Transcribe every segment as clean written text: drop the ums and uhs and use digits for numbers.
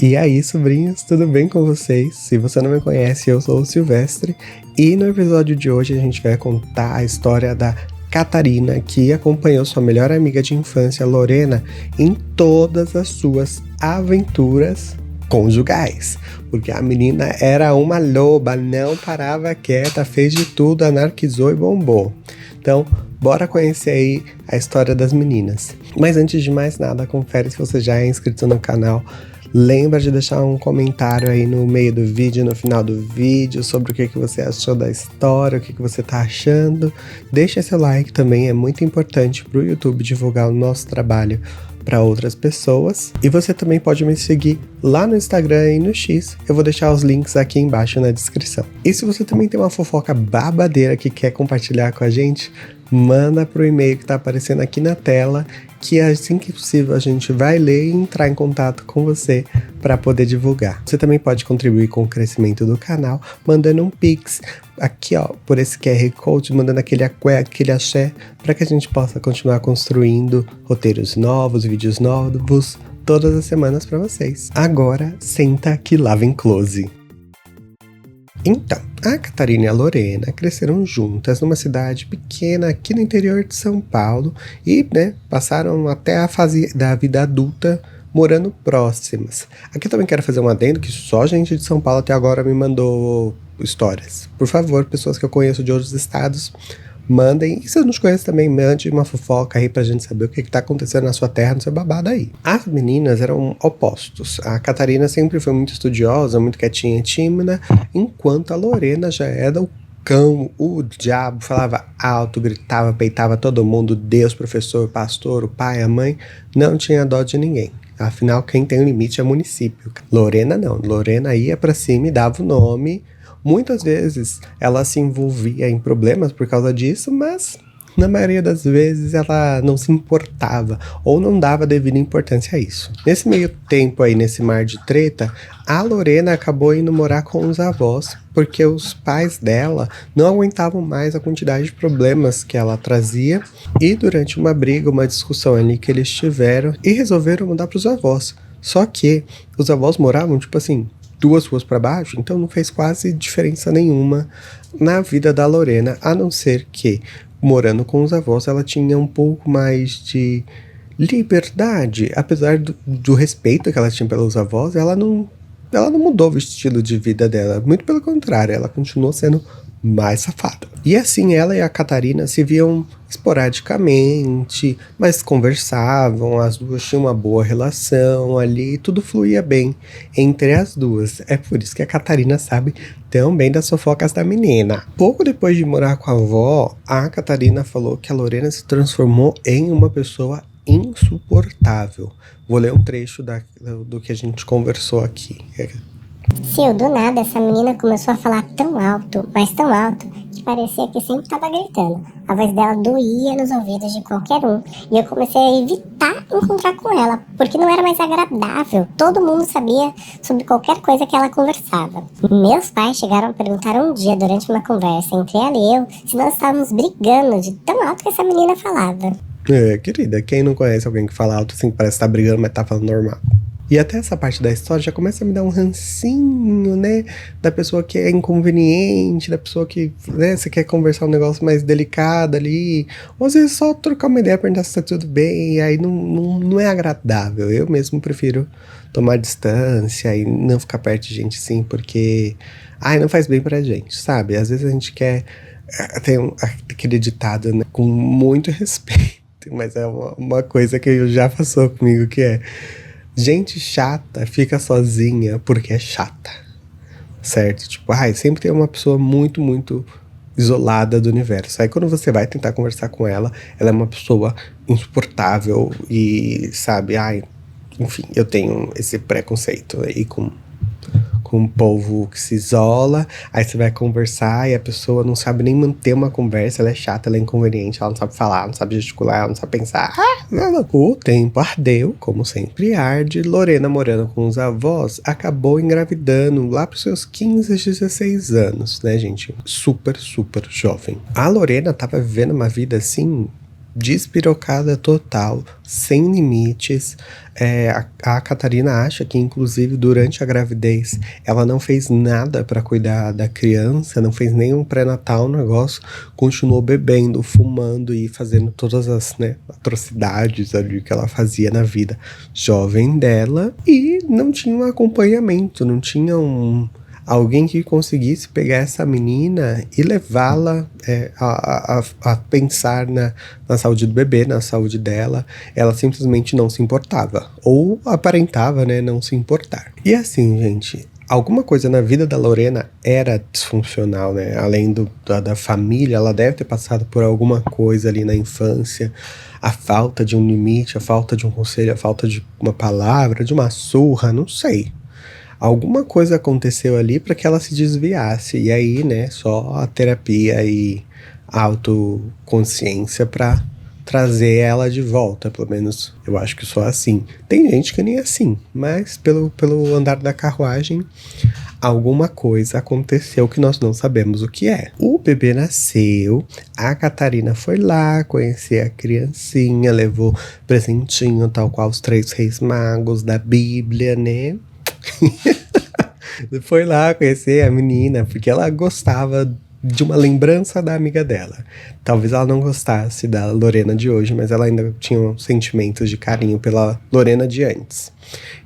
E aí, sobrinhos, tudo bem com vocês? Se você não me conhece, eu sou o Silvestre e no episódio de hoje a gente vai contar a história da Catarina, que acompanhou sua melhor amiga de infância, Lorena, em todas as suas aventuras conjugais. Porque a menina era uma loba, não parava quieta, fez de tudo, anarquizou e bombou. Então, bora conhecer aí a história das meninas. Mas antes de mais nada, confere se você já é inscrito no canal. Lembra de deixar um comentário aí no meio do vídeo, no final do vídeo, sobre o que você achou da história, o que você tá achando. Deixa seu like também, é muito importante para o YouTube divulgar o nosso trabalho para outras pessoas. E você também pode me seguir lá no Instagram e no X. Eu vou deixar os links aqui embaixo na descrição. E se você também tem uma fofoca babadeira que quer compartilhar com a gente, manda pro e-mail que tá aparecendo aqui na tela, que assim que possível a gente vai ler e entrar em contato com você para poder divulgar. Você também pode contribuir com o crescimento do canal, mandando um Pix aqui, ó, por esse QR Code, mandando aquele axé, para que a gente possa continuar construindo roteiros novos, vídeos novos, todas as semanas para vocês. Agora, senta que lá vem close. Então, a Catarina e a Lorena cresceram juntas numa cidade pequena aqui no interior de São Paulo e, passaram até a fase da vida adulta morando próximas. Aqui eu também quero fazer um adendo que só gente de São Paulo até agora me mandou histórias. Por favor, pessoas que eu conheço de outros estados, mandem. E se eu não te conheço também, mande uma fofoca aí pra gente saber o que tá acontecendo na sua terra, no seu babado aí. As meninas eram opostos. A Catarina sempre foi muito estudiosa, muito quietinha e tímida, enquanto a Lorena já era o cão, o diabo, falava alto, gritava, peitava todo mundo, Deus, professor, pastor, o pai, a mãe, não tinha dó de ninguém. Afinal, quem tem o limite é o município. Lorena não. Lorena ia pra cima e dava o nome. Muitas vezes ela se envolvia em problemas por causa disso, mas na maioria das vezes ela não se importava ou não dava devida importância a isso. Nesse meio tempo aí, nesse mar de treta, a Lorena acabou indo morar com os avós, porque os pais dela não aguentavam mais a quantidade de problemas que ela trazia, e durante uma briga, uma discussão ali que eles tiveram, e resolveram mudar para os avós. Só que os avós moravam, tipo assim, 2 ruas para baixo, então não fez quase diferença nenhuma na vida da Lorena, a não ser que, morando com os avós, ela tinha um pouco mais de liberdade. Apesar do respeito que ela tinha pelos avós, ela não mudou o estilo de vida dela, muito pelo contrário, ela continuou sendo mais safada. E assim, ela e a Catarina se viam esporadicamente, mas conversavam, as duas tinham uma boa relação ali, tudo fluía bem entre as duas. É por isso que a Catarina sabe tão bem das fofocas da menina. Pouco depois de morar com a avó, a Catarina falou que a Lorena se transformou em uma pessoa insuportável. Vou ler um trecho do que a gente conversou aqui. Sil, do nada, essa menina começou a falar tão alto, mas tão alto, que parecia que sempre estava gritando. A voz dela doía nos ouvidos de qualquer um, e eu comecei a evitar encontrar com ela, porque não era mais agradável. Todo mundo sabia sobre qualquer coisa que ela conversava. Meus pais chegaram a perguntar um dia, durante uma conversa entre ela e eu, se nós estávamos brigando de tão alto que essa menina falava. Querida, quem não conhece alguém que fala alto assim, parece que tá brigando, mas tá falando normal? E até essa parte da história já começa a me dar um rancinho, da pessoa que é inconveniente, da pessoa que, você quer conversar um negócio mais delicado ali, ou às vezes só trocar uma ideia, perguntar se tá tudo bem, e aí não é agradável. Eu mesmo prefiro tomar distância e não ficar perto de gente assim, porque, não faz bem pra gente, sabe? Às vezes a gente quer, tem aquele ditado, com muito respeito, mas é uma coisa que já passou comigo, que é: gente chata fica sozinha porque é chata, certo? Tipo, sempre tem uma pessoa muito, muito isolada do universo. Aí quando você vai tentar conversar com ela, ela é uma pessoa insuportável e, sabe, enfim, eu tenho esse preconceito aí com um povo que se isola, aí você vai conversar e a pessoa não sabe nem manter uma conversa, ela é chata, ela é inconveniente, ela não sabe falar, não sabe gesticular, ela não sabe pensar. O tempo ardeu, como sempre arde. Lorena, morando com os avós, acabou engravidando lá pros seus 15, 16 anos, né, gente? Super, super jovem. A Lorena tava vivendo uma vida assim despirocada total, sem limites. A Catarina acha que, inclusive, durante a gravidez, ela não fez nada para cuidar da criança, não fez nenhum pré-natal, no negócio, continuou bebendo, fumando e fazendo todas as, né, atrocidades ali que ela fazia na vida jovem dela, e não tinha um acompanhamento, não tinha alguém que conseguisse pegar essa menina e levá-la a pensar na saúde do bebê, na saúde dela. Ela simplesmente não se importava, ou aparentava, né, não se importar. E assim, gente, alguma coisa na vida da Lorena era disfuncional, né? Além da família, ela deve ter passado por alguma coisa ali na infância. A falta de um limite, a falta de um conselho, a falta de uma palavra, de uma surra, não sei. Alguma coisa aconteceu ali para que ela se desviasse. E aí, né, só a terapia e a autoconsciência para trazer ela de volta. Pelo menos eu acho que só assim. Tem gente que nem é assim, mas pelo andar da carruagem, alguma coisa aconteceu que nós não sabemos o que é. O bebê nasceu, a Catarina foi lá conhecer a criancinha, levou presentinho, tal qual os 3 reis magos da Bíblia, né? Foi lá conhecer a menina porque ela gostava de uma lembrança da amiga dela. Talvez ela não gostasse da Lorena de hoje, mas ela ainda tinha sentimentos de carinho pela Lorena de antes.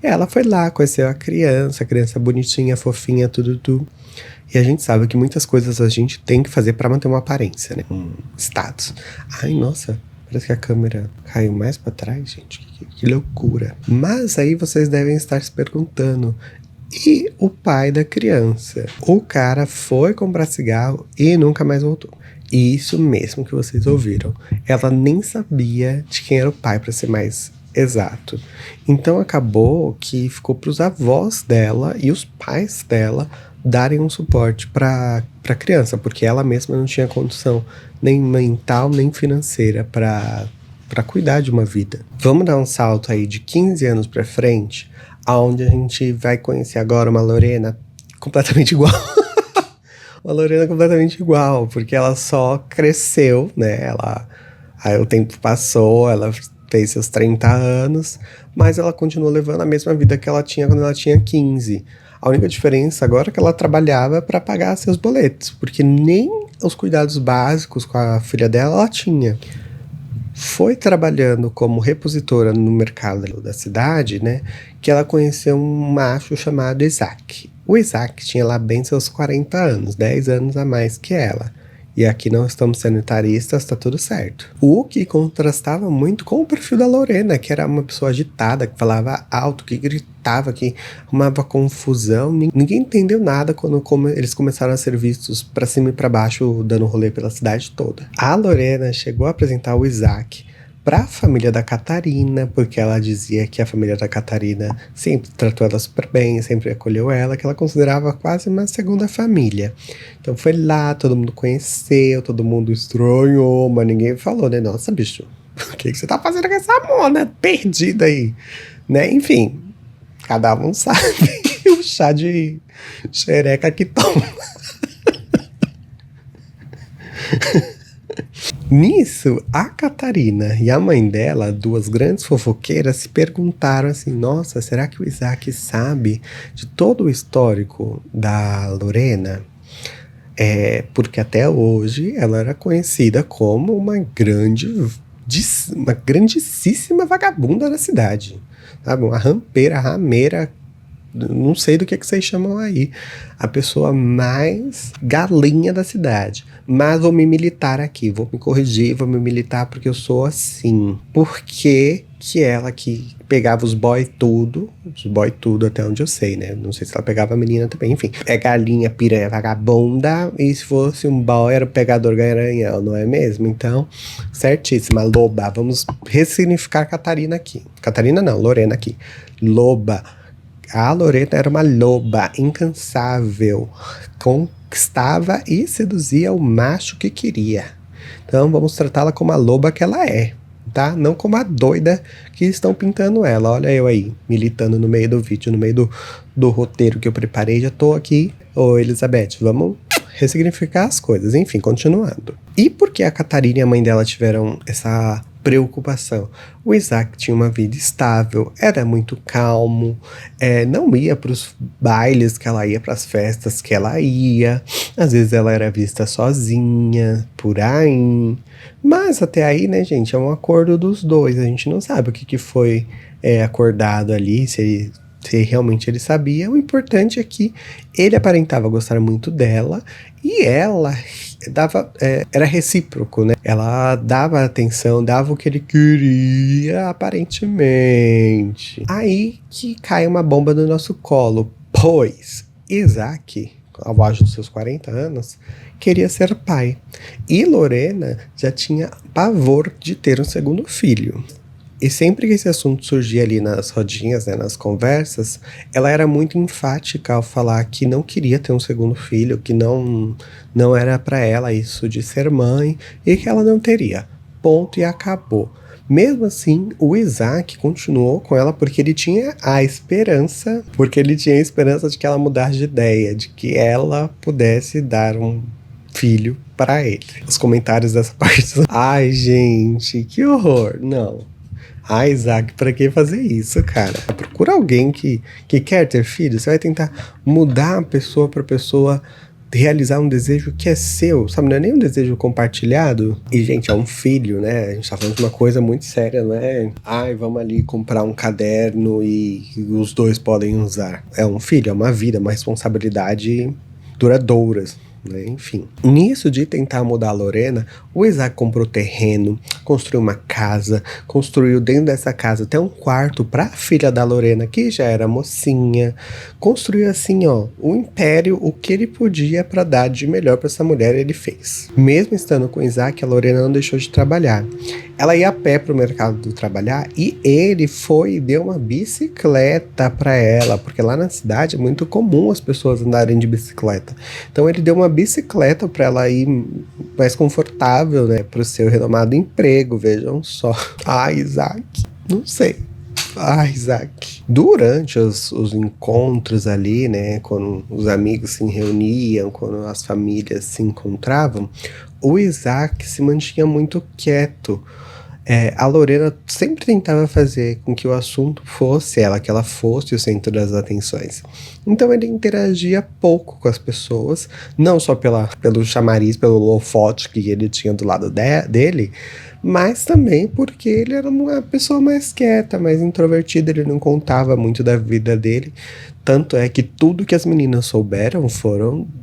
E ela foi lá, conheceu a criança bonitinha, fofinha, tudo. E a gente sabe que muitas coisas a gente tem que fazer pra manter uma aparência, né? Status. Ai, nossa, parece que a câmera caiu mais pra trás, gente. Que loucura. Mas aí vocês devem estar se perguntando: e o pai da criança? O cara foi comprar cigarro e nunca mais voltou. E isso mesmo que vocês ouviram. Ela nem sabia de quem era o pai, para ser mais exato. Então acabou que ficou para os avós dela e os pais dela darem um suporte para a criança, porque ela mesma não tinha condição nem mental nem financeira para cuidar de uma vida. Vamos dar um salto aí de 15 anos para frente, aonde a gente vai conhecer agora uma Lorena completamente igual. Uma Lorena completamente igual, porque ela só cresceu, né? Aí o tempo passou, ela fez seus 30 anos, mas ela continuou levando a mesma vida que ela tinha quando ela tinha 15. A única diferença agora é que ela trabalhava para pagar seus boletos, porque nem os cuidados básicos com a filha dela ela tinha. Foi trabalhando como repositora no mercado da cidade, né, que ela conheceu um macho chamado Isaac. O Isaac tinha lá bem seus 40 anos, 10 anos a mais que ela. E aqui não estamos sanitaristas, tá tudo certo. O que contrastava muito com o perfil da Lorena, que era uma pessoa agitada, que falava alto, que gritava, que arrumava confusão. Ninguém entendeu nada quando eles começaram a ser vistos pra cima e pra baixo, dando rolê pela cidade toda. A Lorena chegou a apresentar o Isaac pra família da Catarina, porque ela dizia que a família da Catarina sempre tratou ela super bem, sempre acolheu ela, que ela considerava quase uma segunda família. Então foi lá, todo mundo conheceu, todo mundo estranhou, mas ninguém falou, né? Nossa, bicho, o que você tá fazendo com essa mona perdida aí? Né? Enfim, cada um sabe o chá de xereca que toma. Nisso, a Catarina e a mãe dela, duas grandes fofoqueiras, se perguntaram assim: nossa, será que o Isaac sabe de todo o histórico da Lorena? Porque até hoje ela era conhecida como uma grandíssima vagabunda da cidade, sabe? Uma rameira, não sei do que vocês chamam aí, a pessoa mais galinha da cidade. Mas vou me militar aqui, vou me corrigir, vou me militar porque eu sou assim. Por que ela que pegava os boy tudo até onde eu sei, né? Não sei se ela pegava a menina também, enfim. É galinha, piranha, vagabunda, e se fosse um boy era o pegador garanhão, não é mesmo? Então, certíssima, loba. Vamos ressignificar Catarina aqui. Catarina não, Lorena aqui. Loba. A Lorena era uma loba incansável, conquistava e seduzia o macho que queria. Então vamos tratá-la como a loba que ela é, tá? Não como a doida que estão pintando ela. Olha eu aí, militando no meio do vídeo, no meio do roteiro que eu preparei. Já tô aqui. Ô, Elizabeth, vamos ressignificar as coisas. Enfim, continuando. E por que a Catarina e a mãe dela tiveram essa preocupação? O Isaac tinha uma vida estável, era muito calmo, não ia para os bailes que ela ia, para as festas que ela ia. Às vezes ela era vista sozinha, por aí. Mas até aí, né, gente, é um acordo dos dois. A gente não sabe o que foi acordado ali, se realmente ele sabia. O importante é que ele aparentava gostar muito dela e ela era recíproco, né? Ela dava atenção, dava o que ele queria, aparentemente. Aí que cai uma bomba no nosso colo, pois Isaac, ao auge dos seus 40 anos, queria ser pai. E Lorena já tinha pavor de ter um segundo filho. E sempre que esse assunto surgia ali nas rodinhas, né, nas conversas, ela era muito enfática ao falar que não queria ter um segundo filho, que não era para ela isso de ser mãe e que ela não teria. Ponto e acabou. Mesmo assim, o Isaac continuou com ela porque ele tinha a esperança, de que ela mudasse de ideia, de que ela pudesse dar um filho para ele. Os comentários dessa parte. Ai, gente, que horror. Não. Ah, Isaac, pra que fazer isso, cara? Procura alguém que quer ter filho. Você vai tentar mudar a pessoa pra pessoa realizar um desejo que é seu, sabe? Não é nem um desejo compartilhado. E, gente, é um filho, né? A gente tá falando de uma coisa muito séria, não é? Ai, vamos ali comprar um caderno e os dois podem usar. É um filho, é uma vida, uma responsabilidade duradoura. Enfim, nisso de tentar mudar a Lorena, o Isaac comprou terreno, construiu uma casa, construiu dentro dessa casa até um quarto para a filha da Lorena, que já era mocinha. Construiu assim, ó, o império, o que ele podia para dar de melhor para essa mulher, ele fez. Mesmo estando com o Isaac, a Lorena não deixou de trabalhar. Ela ia a pé pro mercado trabalhar e ele foi e deu uma bicicleta para ela, porque lá na cidade é muito comum as pessoas andarem de bicicleta. Então ele deu uma bicicleta para ela ir mais confortável, né, pro seu renomado emprego, vejam só. Ai, Isaac, não sei. Ai, Isaac. Durante os encontros ali, né, quando os amigos se reuniam, quando as famílias se encontravam, o Isaac se mantinha muito quieto. A Lorena sempre tentava fazer com que o assunto fosse ela, que ela fosse o centro das atenções. Então ele interagia pouco com as pessoas, não só pelo chamariz, pelo holofote que ele tinha do lado dele, mas também porque ele era uma pessoa mais quieta, mais introvertida, ele não contava muito da vida dele. Tanto é que tudo que as meninas souberam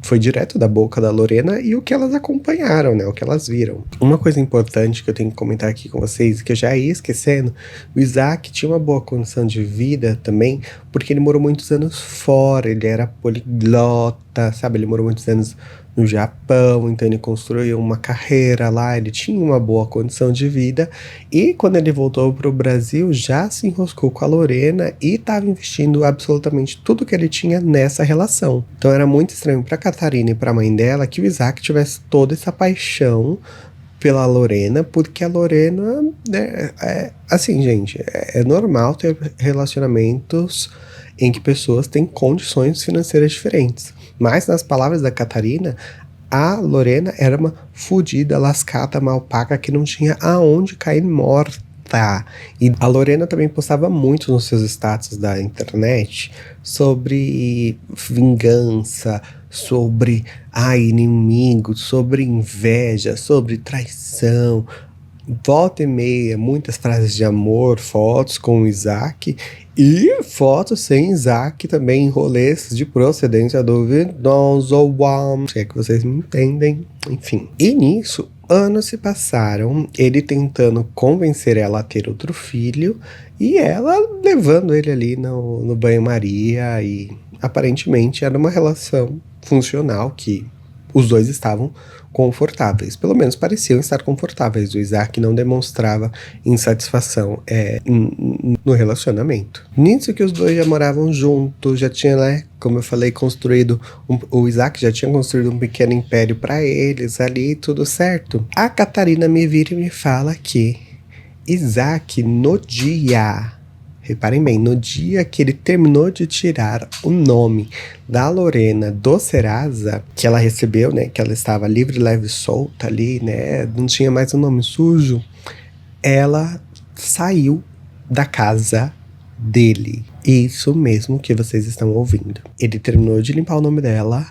foi direto da boca da Lorena e o que elas acompanharam, né? O que elas viram. Uma coisa importante que eu tenho que comentar aqui com vocês, que eu já ia esquecendo, o Isaac tinha uma boa condição de vida também, porque ele morou muitos anos fora, ele era poliglota, sabe? Ele morou muitos anos no Japão, então ele construiu uma carreira lá, ele tinha uma boa condição de vida e quando ele voltou para o Brasil já se enroscou com a Lorena e estava investindo absolutamente tudo que ele tinha nessa relação. Então era muito estranho para Catarina e para a mãe dela que o Isaac tivesse toda essa paixão pela Lorena, porque a Lorena, assim, gente, é normal ter relacionamentos em que pessoas têm condições financeiras diferentes. Mas, nas palavras da Catarina, a Lorena era uma fudida, lascada, malpaca, que não tinha aonde cair morta. E a Lorena também postava muito nos seus status da internet sobre vingança, sobre inimigo, sobre inveja, sobre traição. Volta e meia, muitas frases de amor, fotos com o Isaac e fotos sem Isaac também em rolês de procedência duvidosa. Se é que vocês me entendem, enfim. E nisso, anos se passaram, ele tentando convencer ela a ter outro filho e ela levando ele ali no banho-maria e aparentemente era uma relação funcional que os dois estavam confortáveis, pelo menos pareciam estar confortáveis. O Isaac não demonstrava insatisfação no relacionamento. Nisso que os dois já moravam juntos, já tinha, né, como eu falei, o Isaac já tinha construído um pequeno império para eles ali, tudo certo. A Catarina me vira e me fala que Isaac, no dia reparem bem, no dia que ele terminou de tirar o nome da Lorena do Serasa, que ela recebeu, né, que ela estava livre, leve e solta ali, né, não tinha mais um nome sujo, ela saiu da casa dele. Isso mesmo que vocês estão ouvindo. Ele terminou de limpar o nome dela,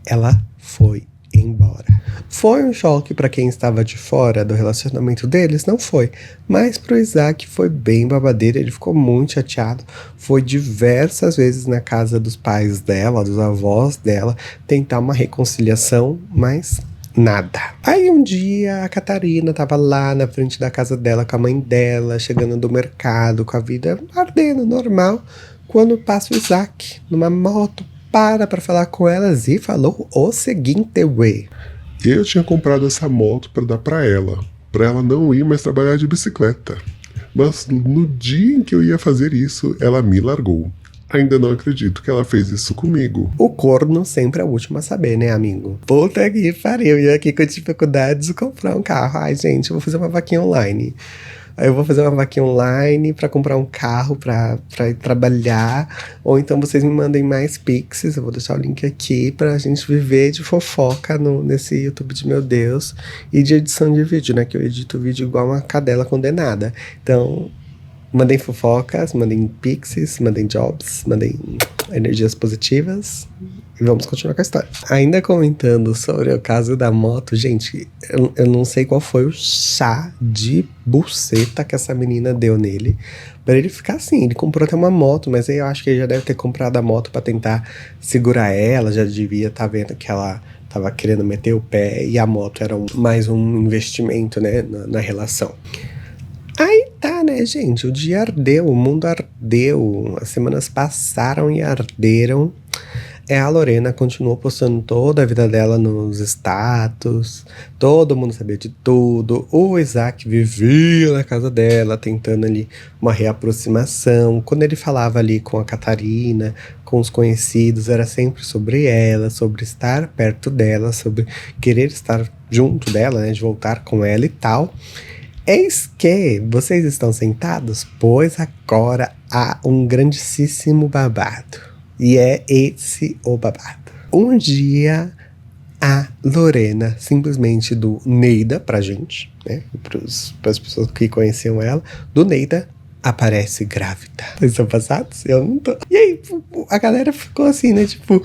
ela foi embora. Foi um choque para quem estava de fora do relacionamento deles? Não foi. Mas pro Isaac foi bem babadeiro, ele ficou muito chateado. Foi diversas vezes na casa dos pais dela, dos avós dela, tentar uma reconciliação, mas nada. Aí um dia a Catarina tava lá na frente da casa dela com a mãe dela, chegando do mercado, com a vida ardendo, normal, quando passa o Isaac numa moto, para falar com elas e falou o seguinte, way. Eu tinha comprado essa moto para dar para ela não ir mais trabalhar de bicicleta. Mas no dia em que eu ia fazer isso, ela me largou. Ainda não acredito que ela fez isso comigo. O corno sempre é o último a saber, né, amigo? Puta que pariu, eu aqui com dificuldades de comprar um carro. Ai, gente, eu vou fazer uma vaquinha online. Aí eu vou fazer uma vaquinha online pra comprar um carro pra ir trabalhar. Ou então vocês me mandem mais pixies. Eu vou deixar o link aqui pra gente viver de fofoca nesse YouTube de meu Deus. E de edição de vídeo, né? Que eu edito vídeo igual uma cadela condenada. Então, mandem fofocas, mandem pixies, mandem jobs, mandem energias positivas. E vamos continuar com a história. Ainda comentando sobre o caso da moto, gente, eu não sei qual foi o chá de buceta que essa menina deu nele pra ele ficar assim. Ele comprou até uma moto, mas aí eu acho que ele já deve ter comprado a moto pra tentar segurar ela, já devia estar vendo que ela tava querendo meter o pé e a moto era mais um investimento, né, na relação. Aí tá, né, gente, o dia ardeu, o mundo ardeu, as semanas passaram e arderam. A Lorena continuou postando toda a vida dela nos status, todo mundo sabia de tudo. O Isaac vivia na casa dela, tentando ali uma reaproximação. Quando ele falava ali com a Catarina, com os conhecidos, era sempre sobre ela, sobre estar perto dela, sobre querer estar junto dela, né, de voltar com ela e tal. Eis que vocês estão sentados, pois agora há um grandíssimo babado. E é esse o babado. Um dia, a Lorena, simplesmente do Neida pra gente, né? Pras pessoas que conheciam ela, do Neida, aparece grávida. Vocês estão passados? Eu não tô. E aí, a galera ficou assim, né? Tipo,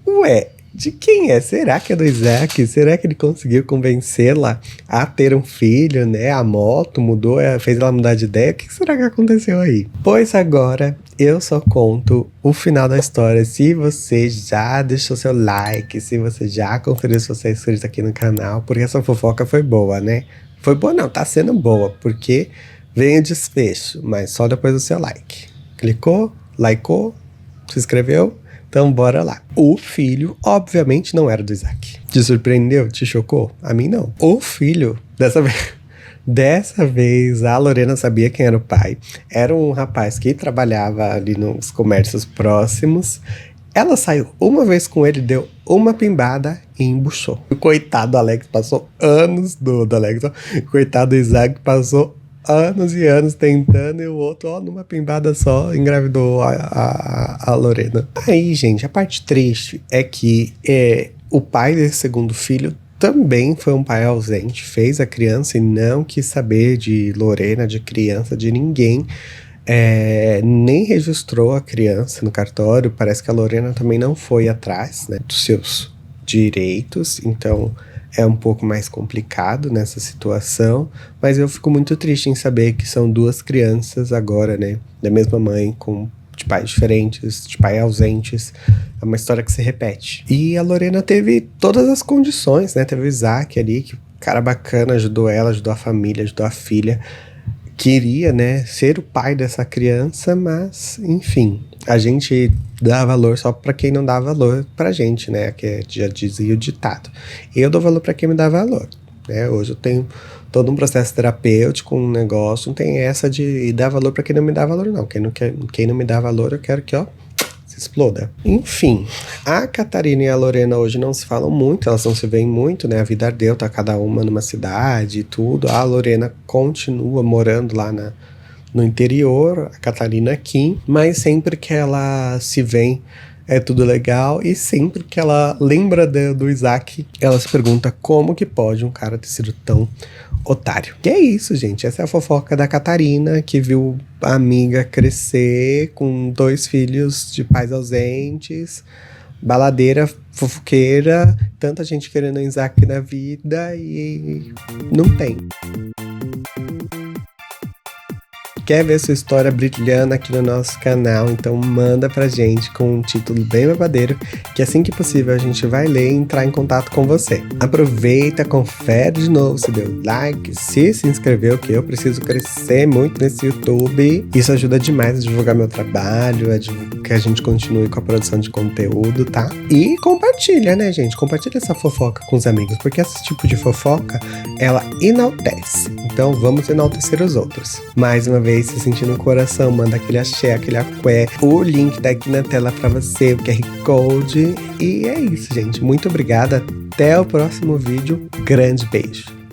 ué, de quem é? Será que é do Isaac? Será que ele conseguiu convencê-la a ter um filho, né? A moto mudou, fez ela mudar de ideia? O que será que aconteceu aí? Pois agora eu só conto o final da história se você já deixou seu like, se você já conferiu se você é inscrito aqui no canal, porque essa fofoca foi boa, né? Foi boa não, tá sendo boa, porque vem o desfecho, mas só depois do seu like. Clicou, likeou, se inscreveu? Então bora lá. O filho, obviamente, não era do Isaac. Te surpreendeu? Te chocou? A mim não. O filho, dessa vez, a Lorena sabia quem era o pai. Era um rapaz que trabalhava ali nos comércios próximos. Ela saiu uma vez com ele, deu uma pimbada e embuchou. O coitado Alex passou anos do Alex. Ó. Coitado do Isaac passou anos e anos tentando e o outro, ó, numa pimbada só, engravidou a Lorena. Aí, gente, a parte triste é que o pai desse segundo filho também foi um pai ausente, fez a criança e não quis saber de Lorena, de criança, de ninguém. Nem registrou a criança no cartório. Parece que a Lorena também não foi atrás, né, dos seus direitos, então é um pouco mais complicado nessa situação, mas eu fico muito triste em saber que são duas crianças agora, né, da mesma mãe, de pais diferentes, de pais ausentes. É uma história que se repete. E a Lorena teve todas as condições, né, teve o Isaac ali, que cara bacana, ajudou ela, ajudou a família, ajudou a filha, queria, né, ser o pai dessa criança, mas, enfim, a gente dá valor só pra quem não dá valor pra gente, né, que já dizia o ditado. Eu dou valor pra quem me dá valor, né, hoje eu tenho todo um processo terapêutico, um negócio, não tem essa de dar valor pra quem não me dá valor, não. Quem não me dá valor, eu quero que, ó, se exploda. Enfim, a Catarina e a Lorena hoje não se falam muito, elas não se veem muito, né? A vida ardeu, tá cada uma numa cidade e tudo. A Lorena continua morando lá no interior, a Catarina Kim, mas sempre que ela se vê é tudo legal, e sempre que ela lembra do Isaac, ela se pergunta como que pode um cara ter sido tão otário. E é isso, gente. Essa é a fofoca da Catarina, que viu a amiga crescer com 2 filhos de pais ausentes, baladeira, fofoqueira, tanta gente querendo Isaac na vida e não tem. Quer ver sua história brilhando aqui no nosso canal? Então manda pra gente com um título bem babadeiro, que assim que possível a gente vai ler e entrar em contato com você. Aproveita, confere de novo se deu like, se inscreveu, que eu preciso crescer muito nesse YouTube. Isso ajuda demais a divulgar meu trabalho, que a gente continue com a produção de conteúdo, tá? E compartilha, né, gente? Compartilha essa fofoca com os amigos, porque esse tipo de fofoca, ela enaltece. Então vamos enaltecer os outros. Mais uma vez, se sentir no coração, manda aquele axé, aquele aqué. O link tá aqui na tela pra você, o QR Code. E é isso, gente. Muito obrigada. Até o próximo vídeo. Grande beijo.